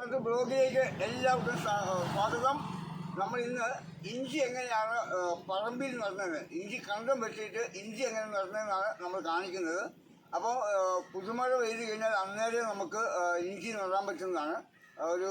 അത് ബ്ലോഗിലേക്ക് എല്ലാവർക്കും സ്വാഗതം. നമ്മൾ ഇന്ന് ഇഞ്ചി എങ്ങനെയാണ് പറമ്പിൽ നടന്നത്, ഇഞ്ചി കണ്ടം വെച്ചിട്ട് ഇഞ്ചി എങ്ങനെ നടന്നതെന്നാണ് നമ്മൾ കാണിക്കുന്നത്. അപ്പോൾ പുതുമഴ പെയ്ത് കഴിഞ്ഞാൽ അന്നേരം നമുക്ക് ഇഞ്ചി നടാൻ പറ്റുന്നതാണ്. ഒരു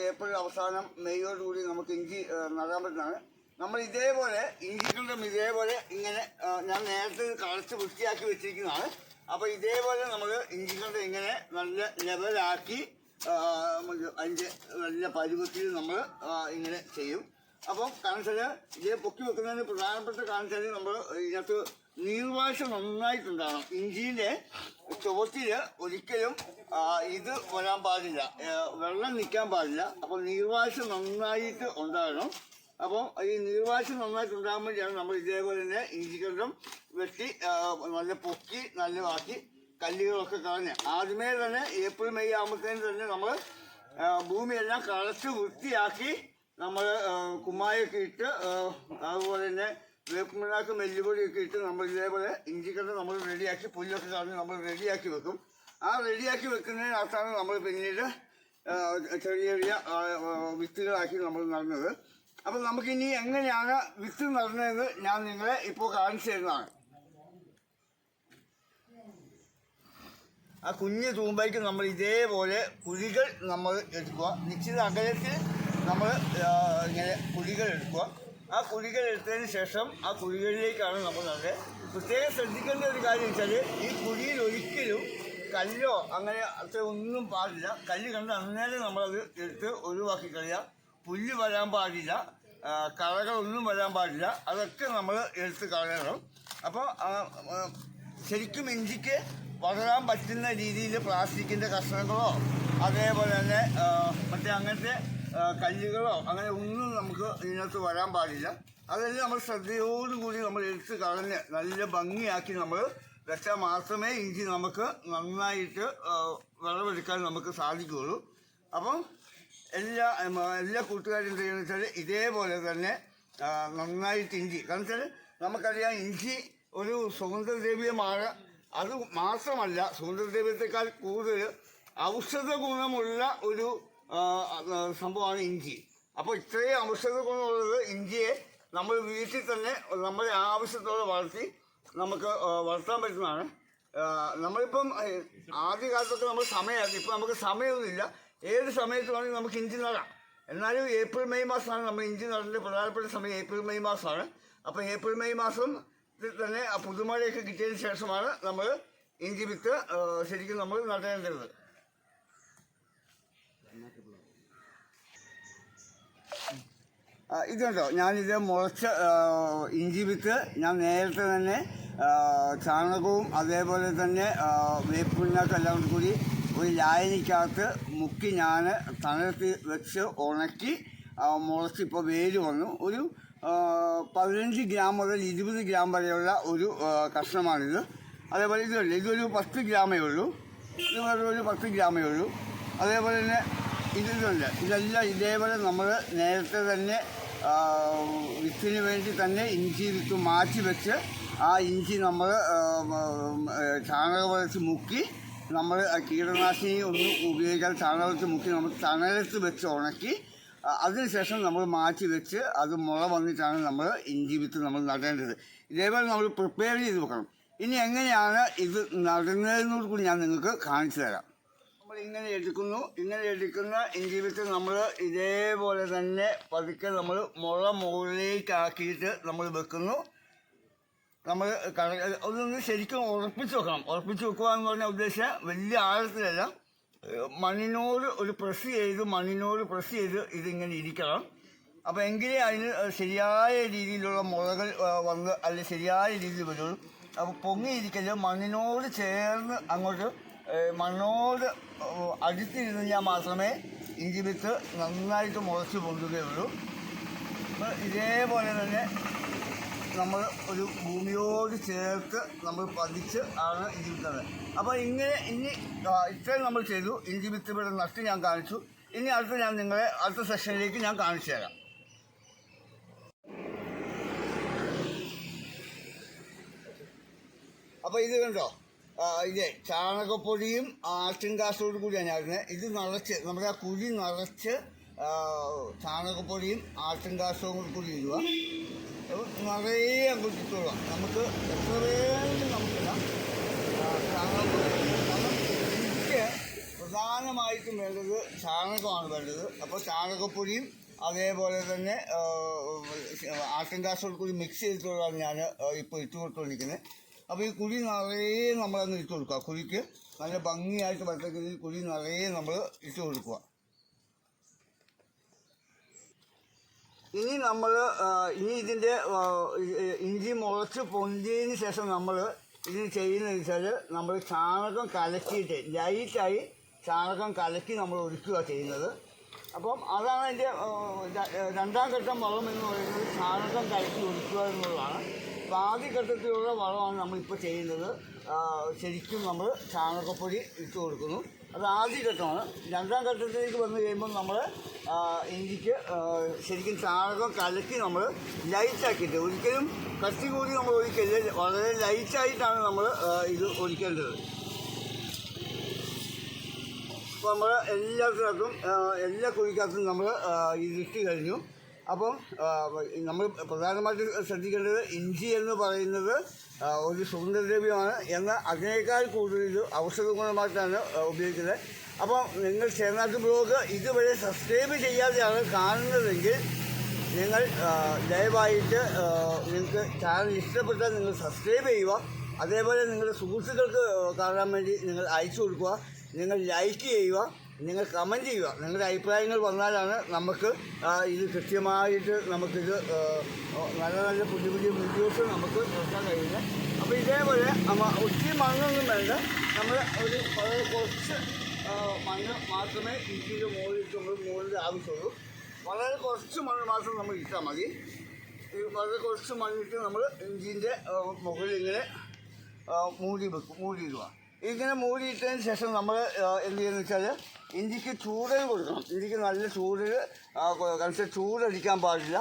ഏപ്രിൽ അവസാനം മെയ്യോടുകൂടി നമുക്ക് ഇഞ്ചി നടാൻ പറ്റുന്നതാണ്. നമ്മൾ ഇതേപോലെ ഇഞ്ചിക്കണ്ടം ഇതേപോലെ ഇങ്ങനെ ഞാൻ നേരത്തെ കളച്ച് വൃത്തിയാക്കി വെച്ചിരിക്കുന്നതാണ്. അപ്പോൾ ഇതേപോലെ നമ്മൾ ഇഞ്ചിക്കണ്ടം ഇങ്ങനെ നല്ല ലെവലാക്കി അതിൻ്റെ നല്ല പരുവത്തിൽ നമ്മൾ ഇങ്ങനെ ചെയ്യും. അപ്പം കാണിച്ചാൽ ഇതേ പൊക്കി വെക്കുന്നതിന് പ്രധാനപ്പെട്ട കാണിച്ചാൽ നമ്മൾ ഇതിനകത്ത് നീർവാഴ്ച നന്നായിട്ടുണ്ടാകണം. ഇഞ്ചിൻ്റെ ചുവട്ടിൽ ഒരിക്കലും ഇത് വരാൻ പാടില്ല, വെള്ളം നിൽക്കാൻ പാടില്ല. അപ്പോൾ നീർവാഴ്ച നന്നായിട്ട് ഉണ്ടാകണം. അപ്പോൾ ഈ നീർവാഴ്ച നന്നായിട്ടുണ്ടാകുമ്പോഴാണ് നമ്മൾ ഇതേപോലെ തന്നെ ഇഞ്ചിക്കണ്ടം വെട്ടി നല്ല പൊക്കി നല്ലതാക്കി കല്ലുകളൊക്കെ കളഞ്ഞ് ആദ്യമേ തന്നെ ഏപ്രിൽ മെയ് ആകുമ്പോഴത്തേനും തന്നെ നമ്മൾ ഭൂമിയെല്ലാം കളച്ച് വൃത്തിയാക്കി നമ്മൾ കുമ്മായൊക്കെ ഇട്ട് അതുപോലെ തന്നെ വേപ്പിനാക്ക് നെല്ലുപൊടിയൊക്കെ ഇട്ട് നമ്മൾ ഇതേപോലെ ഇഞ്ചിക്കണ്ടം നമ്മൾ റെഡിയാക്കി പുല്ലൊക്കെ കളഞ്ഞ് നമ്മൾ റെഡിയാക്കി വെക്കും. ആ റെഡിയാക്കി വെക്കുന്നതിനകത്താണ് നമ്മൾ പിന്നീട് ചെറിയ ചെറിയ വിത്തുകളാക്കി നമ്മൾ നടന്നത്. അപ്പം നമുക്കിനി എങ്ങനെയാണ് വിത്ത് നടന്നതെന്ന് ഞാൻ നിങ്ങളെ ഇപ്പോൾ കാണിച്ചു തരുന്നതാണ്. ആ കുഞ്ഞ് തൂമ്പയ്ക്ക് നമ്മൾ ഇതേപോലെ കുഴികൾ നമ്മൾ എടുക്കുക. നിശ്ചിത അകലത്തിൽ നമ്മൾ ഇങ്ങനെ കുഴികൾ എടുക്കുക. ആ കുഴികൾ എടുത്തതിന് ശേഷം ആ കുഴികളിലേക്കാണ് നമ്മൾ നല്ല പ്രത്യേകം ശ്രദ്ധിക്കേണ്ട ഒരു കാര്യം വെച്ചാൽ ഈ കുഴിയിൽ ഒരിക്കലും കല്ലോ അങ്ങനെ അത്ര ഒന്നും പാടില്ല. കല്ല് കണ്ട് അന്നേരം നമ്മളത് എടുത്ത് ഒഴിവാക്കി കളയുക. പുല്ല് വരാൻ പാടില്ല, കളകളൊന്നും വരാൻ പാടില്ല, അതൊക്കെ നമ്മൾ എടുത്ത് കളയണം. അപ്പോൾ ശരിക്കും ഇഞ്ചിക്ക് വളരാൻ പറ്റുന്ന രീതിയിൽ പ്ലാസ്റ്റിക്കിൻ്റെ കഷ്ണങ്ങളോ അതേപോലെ തന്നെ മറ്റേ അങ്ങനത്തെ കല്ലുകളോ അങ്ങനെ ഒന്നും നമുക്ക് ഇതിനകത്ത് വരാൻ പാടില്ല. അതെല്ലാം നമ്മൾ ശ്രദ്ധയോടുകൂടി നമ്മൾ എടുത്ത് കളഞ്ഞ് നല്ല ഭംഗിയാക്കി നമ്മൾ വെച്ചാൽ മാത്രമേ ഇഞ്ചി നമുക്ക് നന്നായിട്ട് വിളവെടുക്കാൻ നമുക്ക് സാധിക്കുകയുള്ളൂ. അപ്പം എല്ലാ കൂട്ടുകാരും ചെയ്യുന്നത് വെച്ചാൽ ഇതേപോലെ തന്നെ നന്നായിട്ട് ഇഞ്ചി, കാരണം വെച്ചാൽ നമുക്കറിയാം ഇഞ്ചി ഒരു സുഗന്ധദ്രവ്യമാണ്. അത് മാത്രമല്ല, സുഗന്ധദ്രവ്യത്തെക്കാൾ കൂടുതൽ ഔഷധ ഗുണമുള്ള ഒരു സംഭവമാണ് ഇഞ്ചി. അപ്പോൾ ഇത്രയും ഔഷധ ഗുണമുള്ളത് ഇഞ്ചിയെ നമ്മൾ വീട്ടിൽ തന്നെ നമ്മുടെ ആവശ്യത്തോടെ നമുക്ക് വളർത്താൻ പറ്റുന്നതാണ്. നമ്മളിപ്പം ആദ്യകാലത്തൊക്കെ നമ്മൾ സമയമാക്കി, ഇപ്പം നമുക്ക് സമയമൊന്നുമില്ല. ഏത് സമയത്ത് വേണമെങ്കിൽ നമുക്ക് ഇഞ്ചി നടാം. എന്നാലും ഏപ്രിൽ മെയ് മാസമാണ് നമ്മൾ ഇഞ്ചി നടേണ്ട പ്രധാനപ്പെട്ട സമയം. ഏപ്രിൽ മെയ് മാസമാണ്. അപ്പോൾ ഏപ്രിൽ മെയ് മാസം തന്നെ ആ പുതുമഴയൊക്കെ കിട്ടിയതിന് ശേഷമാണ് നമ്മൾ ഇഞ്ചി വിത്ത് ശരിക്കും നമ്മൾ നടേണ്ടത്. ഇതുണ്ടോ, ഞാനിത് മുളച്ച ഇഞ്ചി വിത്ത് ഞാൻ നേരത്തെ തന്നെ ചാണകവും അതേപോലെ തന്നെ വേപ്പിണ്ണാക്കെല്ലാം കൂടി ഒരു ലായനിക്കകത്ത് മുക്കി ഞാൻ തണലത്ത് വെച്ച് ഉണക്കി മുളച്ചിപ്പോൾ വേര് വന്നു. ഒരു 15 ഗ്രാം മുതൽ 20 ഗ്രാം വരെയുള്ള ഒരു കഷ്ണമാണിത്. അതേപോലെ ഇതൊരു 10 ഗ്രാമേ ഉള്ളൂ. ഇത് വേറൊരു 10 ഗ്രാമേ ഉള്ളൂ. അതേപോലെ തന്നെ ഇതെല്ലാം ഇതേപോലെ നമ്മൾ നേരത്തെ തന്നെ വിത്തിന് വേണ്ടി തന്നെ ഇഞ്ചി വിത്ത് മാറ്റി വെച്ച് ആ ഇഞ്ചി നമ്മൾ ചാണകവെച്ച് മുക്കി നമ്മൾ കീടനാശിനി ഒന്നും ഉപയോഗിക്കാതെ ചാണകത്തിൽ മുക്കി നമ്മൾ തണലത്ത് വെച്ച് ഉണക്കി അതിനുശേഷം നമ്മൾ മാറ്റി വെച്ച് അത് മുള വന്നിട്ടാണ് നമ്മൾ ഇഞ്ചി വിത്ത് നമ്മൾ നടേണ്ടത്. ഇതേപോലെ നമ്മൾ പ്രിപ്പയർ ചെയ്ത് വെക്കണം. ഇനി എങ്ങനെയാണ് ഇത് നടുന്നതെന്നോട് കൂടി ഞാൻ നിങ്ങൾക്ക് കാണിച്ചു തരാം. നമ്മൾ ഇങ്ങനെ എടുക്കുന്ന ഇഞ്ചി വിത്ത് നമ്മൾ ഇതേപോലെ തന്നെ പതുക്കെ നമ്മൾ മുള മുകളിലേക്കാക്കിയിട്ട് നമ്മൾ വെക്കുന്നു. നമ്മൾ അതൊന്ന് ശരിക്കും ഉറപ്പിച്ച് വെക്കണം. ഉറപ്പിച്ച് വെക്കുക എന്ന് പറഞ്ഞാൽ ഉദ്ദേശിച്ച വലിയ ആഴത്തിലല്ല, മണ്ണിനോട് പ്രസ് ചെയ്ത് ഇതിങ്ങനെ ഇരിക്കണം. അപ്പോൾ എങ്കിലേ അതിന് ശരിയായ രീതിയിലുള്ള മുളകൾ വന്ന് അല്ലെങ്കിൽ ശരിയായ രീതിയിൽ വരുള്ളൂ. അപ്പോൾ പൊങ്ങിയിരിക്കല് മണ്ണിനോട് ചേർന്ന് അങ്ങോട്ട് മണ്ണോട് അടുത്തിരുന്ന് കഴിഞ്ഞാൽ മാത്രമേ ഇഞ്ചി വിത്ത് നന്നായിട്ട് മുളച്ച് പൊന്തുകയുള്ളൂ. ഇതേപോലെ തന്നെ നമ്മൾ ഒരു ഭൂമിയോട് ചേർത്ത് നമ്മൾ പതിച്ച് ആണ് ഇഞ്ചി വിത്തത്. അപ്പോൾ ഇനി ഇത്രയും നമ്മൾ ചെയ്തു. ഇഞ്ചി വിത്ത് ഇവിടെ നട്ട് ഞാൻ കാണിച്ചു. ഇനി ഞാൻ നിങ്ങളെ അടുത്ത സെഷനിലേക്ക് ഞാൻ കാണിച്ചു തരാം. അപ്പോൾ ഇത് കണ്ടോ, ഇത് ചാണകപ്പൊടിയും ആട്ടിൻ കാഷ്ടോട് കൂടിയാണ് ഞാറുന്നത്. ഇത് നിറച്ച് നമ്മുടെ ആ കുഴി നിറച്ച് ചാണകപ്പൊടിയും ആട്ടിൻ കാഷ്ടവും കൂടി ഇടുക. നിറയെ അങ്ങോട്ട് ഇട്ടുകൊള്ളുക. നമുക്ക് എത്ര വേണമെങ്കിലും നമുക്കിടാം ചാണകപ്പൊടി. കാരണം എനിക്ക് പ്രധാനമായിട്ടും വേണ്ടത് ചാണകമാണ് വേണ്ടത്. അപ്പോൾ ചാണകപ്പൊടിയും അതേപോലെ തന്നെ ആട്ടിൻ കാഷ്ടോട് കൂടി മിക്സ് ചെയ്തിട്ടുള്ളതാണ് ഞാൻ ഇപ്പോൾ ഇട്ട് കൊടുത്തുകൊണ്ടിരിക്കുന്നത്. അപ്പോൾ ഈ കുഴി നിറയെ നമ്മളങ്ങ് ഇട്ട് കൊടുക്കുക. കുഴിക്ക് നല്ല ഭംഗിയായിട്ട് വരത്തക്ക രീതിയിൽ കുഴി നിറയെ നമ്മൾ ഇട്ട് കൊടുക്കുക. ഇനി ഇതിൻ്റെ ഇഞ്ചി മുളച്ച് പൊന്തിയതിന് ശേഷം നമ്മൾ ഇതിന് ചെയ്യുന്നതെന്ന് വെച്ചാൽ നമ്മൾ ചാണകം കലക്കിയിട്ട് ലൈറ്റായി ചാണകം കലക്കി നമ്മൾ ഒഴിക്കുക ചെയ്യുന്നത്. അപ്പം അതാണ് അതിൻ്റെ രണ്ടാം ഘട്ടം വളം എന്ന് പറയുന്നത്, ചാണകം കലക്കി ഒഴിക്കുക എന്നുള്ളതാണ്. അപ്പോൾ ആദ്യഘട്ടത്തിലുള്ള വളമാണ് നമ്മളിപ്പോൾ ചെയ്യുന്നത്. ശരിക്കും നമ്മൾ ചാണകപ്പൊടി ഇട്ട് കൊടുക്കുന്നു. അത് ആദ്യഘട്ടമാണ്. രണ്ടാം ഘട്ടത്തിലേക്ക് വന്നു കഴിയുമ്പോൾ നമ്മൾ ഇഞ്ചിക്ക് ശരിക്കും ചാണകം കലക്കി നമ്മൾ ലൈറ്റാക്കിയിട്ട്, ഒരിക്കലും കത്തി കൂടി നമ്മൾ ഒഴിക്കരുത്, വളരെ ലൈറ്റായിട്ടാണ് നമ്മൾ ഇത് ഒഴിക്കേണ്ടത്. അപ്പോൾ നമ്മൾ എല്ലാ കുഴിക്കകത്തും നമ്മൾ ഇതിട്ട് കഴിഞ്ഞു. അപ്പം നമ്മൾ പ്രധാനമായിട്ട് ശ്രദ്ധിക്കേണ്ടത് ഇഞ്ചി എന്ന് പറയുന്നത് ഒരു സുഗന്ധദ്രവ്യമാണ്. എന്നാൽ അതിനേക്കാൾ കൂടുതൽ ഇത് ഔഷധ ഗുണമായിട്ടാണ് ഉപയോഗിക്കുന്നത്. അപ്പം നിങ്ങൾ ചേർനാട്ട് ബ്ലോഗ് ഇതുവരെ സബ്സ്ക്രൈബ് ചെയ്യാതെയാണ് കാണുന്നതെങ്കിൽ നിങ്ങൾ ദയവായിട്ട് നിങ്ങൾക്ക് ചാനൽ ഇഷ്ടപ്പെട്ടാൽ നിങ്ങൾ സബ്സ്ക്രൈബ് ചെയ്യുക. അതേപോലെ നിങ്ങളുടെ സുഹൃത്തുക്കൾക്ക് കാണാൻ വേണ്ടി നിങ്ങൾ അയച്ചു കൊടുക്കുക. നിങ്ങൾ ലൈക്ക് ചെയ്യുക, നിങ്ങൾ കമൻറ്റ് ചെയ്യുക. നിങ്ങളുടെ അഭിപ്രായങ്ങൾ വന്നാലാണ് നമുക്ക് ഇത് കൃത്യമായിട്ട് നമുക്കിത് നല്ല പുതിയ വീഡിയോസ് നമുക്ക് നോക്കാൻ കഴിയുന്നത്. അപ്പോൾ ഇതേപോലെ ഒത്തിരി മണ്ണൊന്നും വേണ്ട. നമ്മൾ വളരെ കുറച്ച് മണ്ണ് മാത്രമേ ഇഞ്ചിയുടെ മുകളിൽ ആവശ്യമുള്ളൂ. വളരെ കുറച്ച് മണ്ണ് മാത്രം നമ്മൾ ഇട്ടാൽ മതി. വളരെ കുറച്ച് മണ്ണിട്ട് നമ്മൾ ഇഞ്ചിൻ്റെ മുകളിൽ ഇങ്ങനെ മൂടിയിടുക. ഇങ്ങനെ മൂടിയിട്ടതിന് ശേഷം നമ്മൾ എന്ത് ചെയ്യുന്നത് വെച്ചാൽ ഇഞ്ചിക്ക് ചൂടൽ കൊടുക്കണം. ഇഞ്ചിക്ക് നല്ല ചൂടൽ ചൂടടിക്കാൻ പാടില്ല.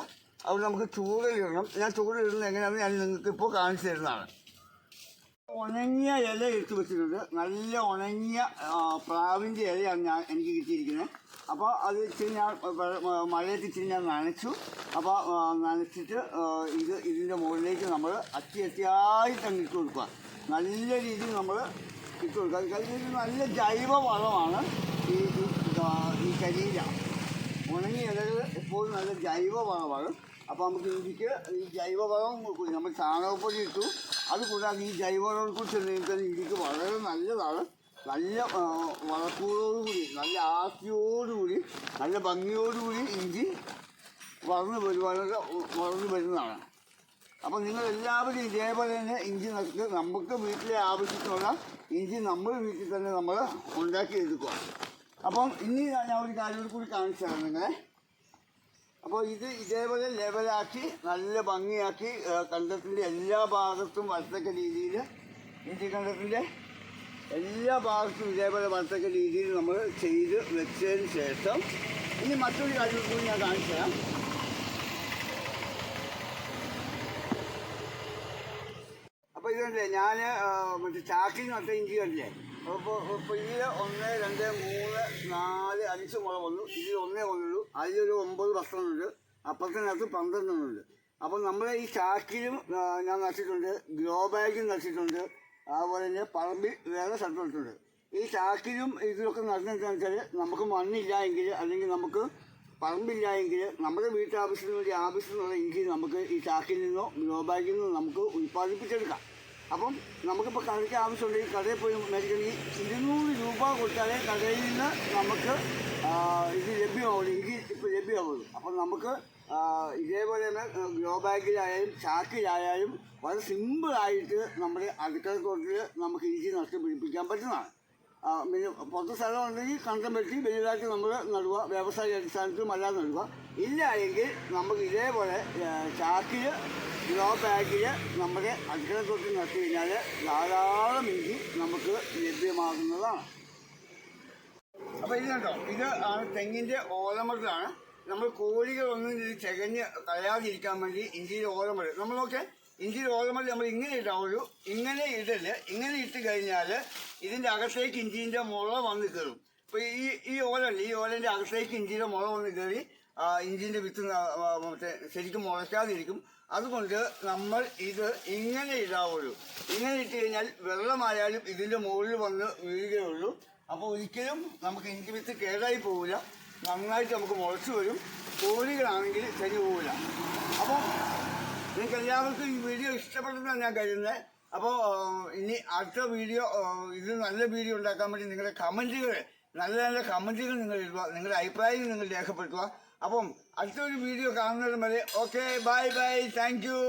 അവിടെ നമുക്ക് ചൂടലിടണം. ഞാൻ ചൂടലിടുന്നത് എങ്ങനെയാണെന്ന് ഞാൻ നിങ്ങൾക്കിപ്പോൾ കാണിച്ചു തരുന്നതാണ്. ഉണങ്ങിയ ഇല എടുത്ത് വെച്ചിട്ടുണ്ട്. നല്ല ഉണങ്ങിയ പ്ലാവിൻ്റെ ഇലയാണ് എനിക്ക് കിട്ടിയിരിക്കുന്നത്. അപ്പോൾ അത് ഇച്ചിരി ഞാൻ മഴയത്ത് ഇച്ചിരി ഞാൻ നനച്ചു. അപ്പോൾ നനച്ചിട്ട് ഇതിൻ്റെ മുകളിലേക്ക് നമ്മൾ അത്തിയായിട്ട് അങ്ങ് ഇട്ട് കൊടുക്കുക. നല്ല രീതിയിൽ നമ്മൾ ഇട്ട് കൊടുക്കുക. കരിയില നല്ല ജൈവ വളമാണ്. ഈ കരിയില ഉണങ്ങിയ ഇലകൾ എപ്പോഴും നല്ല ജൈവ വളമാണ്. അപ്പോൾ നമുക്ക് ഇഞ്ചിക്ക് ഈ ജൈവവളം കൂടി നമ്മൾ ചാണകപ്പൊടി ഇട്ടു, അതുകൂടാതെ ഈ ജൈവവളം കൂടി ചെന്ന് ഇഞ്ചിക്ക് വളരെ നല്ലതാണ്. നല്ല വളക്കൂടോടുകൂടി, നല്ല ആസ്തിയോടുകൂടി, നല്ല ഭംഗിയോടുകൂടി ഇഞ്ചി വളർന്നു വരുന്നതാണ്. അപ്പം നിങ്ങളെല്ലാവരും ഇതേപോലെ തന്നെ ഇഞ്ചി നമുക്ക് വീട്ടിലെ ആവശ്യത്തിനുള്ള ഇഞ്ചി നമ്മൾ വീട്ടിൽ തന്നെ നമ്മൾ ഉണ്ടാക്കിയെടുക്കുക. അപ്പം ഇനി ഞാൻ ഒരു കാര്യം കൂടി കാണിച്ചു തരാം നിങ്ങളെ. അപ്പോൾ ഇതേപോലെ ലെവലാക്കി നല്ല ഭംഗിയാക്കി കണ്ടത്തിൻ്റെ എല്ലാ ഭാഗത്തും വരത്തക്ക രീതിയിൽ, ഇഞ്ചി കണ്ടത്തിൻ്റെ എല്ലാ ഭാഗത്തും ഇതേപോലെ വരത്തക്ക രീതിയിൽ നമ്മൾ ചെയ്ത് വെച്ചതിന് ശേഷം ഇനി മറ്റൊരു കാര്യം കൂടി ഞാൻ കാണിച്ചു തരാം. അപ്പോൾ ഇതുണ്ടല്ലേ, ഞാൻ മറ്റേ ചാക്കിൽ നട്ട ഇഞ്ചി കണ്ടില്ലേ. അപ്പോൾ ഇതിൽ 1, 2, 3, 4, 5 മുള വന്നു. ഇതിൽ 1 വന്നുള്ളൂ. അതിലൊരു 9 10 അപ്പുറത്തിനകത്ത് 12 അപ്പോൾ നമ്മുടെ ഈ ചാക്കിലും ഞാൻ നട്ടിട്ടുണ്ട്, ഗ്രോ ബാഗിലും നട്ടിട്ടുണ്ട്, അതുപോലെ തന്നെ പറമ്പിൽ വേറെ സ്ഥലത്തിട്ടുണ്ട്. ഈ ചാക്കിലും ഇതിലൊക്കെ നടുന്നതെന്ന് വെച്ചാൽ നമുക്ക് മണ്ണില്ല എങ്കിൽ, അല്ലെങ്കിൽ നമുക്ക് പറമ്പില്ല എങ്കിൽ, നമ്മുടെ വീട്ടാവശ്യത്തിന് വേണ്ടി ആവശ്യത്തിനുള്ള ഇഞ്ചി നമുക്ക് ഈ ചാക്കിൽ നിന്നോ ഗ്രോ ബാഗിൽ നിന്നോ നമുക്ക് ഉൽപ്പാദിപ്പിച്ചെടുക്കാം. അപ്പം നമുക്കിപ്പോൾ കടയ്ക്ക് ആവശ്യമുണ്ടെങ്കിൽ കടയിൽ പോയി മേടിക്കണമെങ്കിൽ 200 രൂപ കൊടുത്താലേ കടയിൽ നിന്ന് നമുക്ക് ഇത് ലഭ്യമാവുള്ളൂ, ഇഞ്ചി ഇപ്പോൾ ലഭ്യമാവുള്ളൂ. അപ്പം നമുക്ക് ഇതേപോലെ തന്നെ ഗ്രോ ബാഗിലായാലും ചാക്കിലായാലും വളരെ സിമ്പിളായിട്ട് നമ്മുടെ അടുക്കളത്തോട്ടിൽ നമുക്ക് ഇഞ്ചി നട്ട് പിടിപ്പിക്കാൻ പറ്റുന്നതാണ്. പിന്നെ പുറത്ത് സ്ഥലം ഉണ്ടെങ്കിൽ കണ്ടം വെട്ടി വലുതായിട്ട് നമ്മൾ നടുക, വ്യവസായ അടിസ്ഥാനത്തിലും അല്ലാതെ നടുക. ഇല്ല എങ്കിൽ നമുക്ക് ഇതേപോലെ ചാക്കിൽ ഗ്രോ ബാഗിൽ നമ്മുടെ അടുക്കളത്തോട്ടിൽ നട്ട് കഴിഞ്ഞാൽ ധാരാളം ഇഞ്ചി നമുക്ക് ലഭ്യമാകുന്നതാണ്. അപ്പോൾ ഇത് കണ്ടോ, ഇത് ആണ് തെങ്ങിൻ്റെ ഓലമരത്തിലാണ്. നമ്മൾ കോഴികളൊന്നും ഇത് ചകഞ്ഞ് കളയാതിരിക്കാൻ വേണ്ടി ഇഞ്ചിയിൽ ഓലമരം നമ്മളൊക്കെ ഇഞ്ചിയുടെ ഓലമല്ലി നമ്മൾ ഇങ്ങനെ ഇടാവുള്ളൂ. ഇങ്ങനെ ഇടല്. ഇങ്ങനെ ഇട്ട് കഴിഞ്ഞാൽ ഇതിൻ്റെ അകത്തേക്ക് ഇഞ്ചിൻ്റെ മുള വന്ന് കയറും. ഇപ്പോൾ ഈ ഓലല്ലേ, ഈ ഓലൻ്റെ അകത്തേക്ക് ഇഞ്ചിയുടെ മുള വന്ന് കയറി ഇഞ്ചിൻ്റെ വിത്ത് മറ്റേ ശരിക്കും മുളയ്ക്കാതിരിക്കും. അതുകൊണ്ട് നമ്മൾ ഇത് ഇങ്ങനെ ഇടാവുള്ളൂ. ഇങ്ങനെ ഇട്ട് കഴിഞ്ഞാൽ വെള്ളമായാലും ഇതിൻ്റെ മുകളിൽ വന്ന് വീഴുകയുള്ളൂ. അപ്പോൾ ഒരിക്കലും നമുക്ക് ഇഞ്ചി വിത്ത് കേടായി പോവില്ല, നന്നായിട്ട് നമുക്ക് മുളച്ച് വരും. കോഴികളാണെങ്കിൽ ശരി പോവില്ല. അപ്പോൾ നിങ്ങൾക്ക് എല്ലാവർക്കും ഈ വീഡിയോ ഇഷ്ടപ്പെട്ടെന്നാണ് ഞാൻ കരുതുന്നത്. അപ്പോൾ ഇനി അടുത്ത വീഡിയോ, ഇത് നല്ല വീഡിയോ ഉണ്ടാക്കാൻ വേണ്ടി നിങ്ങളുടെ കമൻറ്റുകൾ, നല്ല നല്ല കമൻറ്റുകൾ നിങ്ങൾ ഇടുക, നിങ്ങളുടെ അഭിപ്രായം നിങ്ങൾ രേഖപ്പെടുത്തുക. അപ്പം അടുത്തൊരു വീഡിയോ കാണുന്നതും വരെ okay, bye bye, thank you.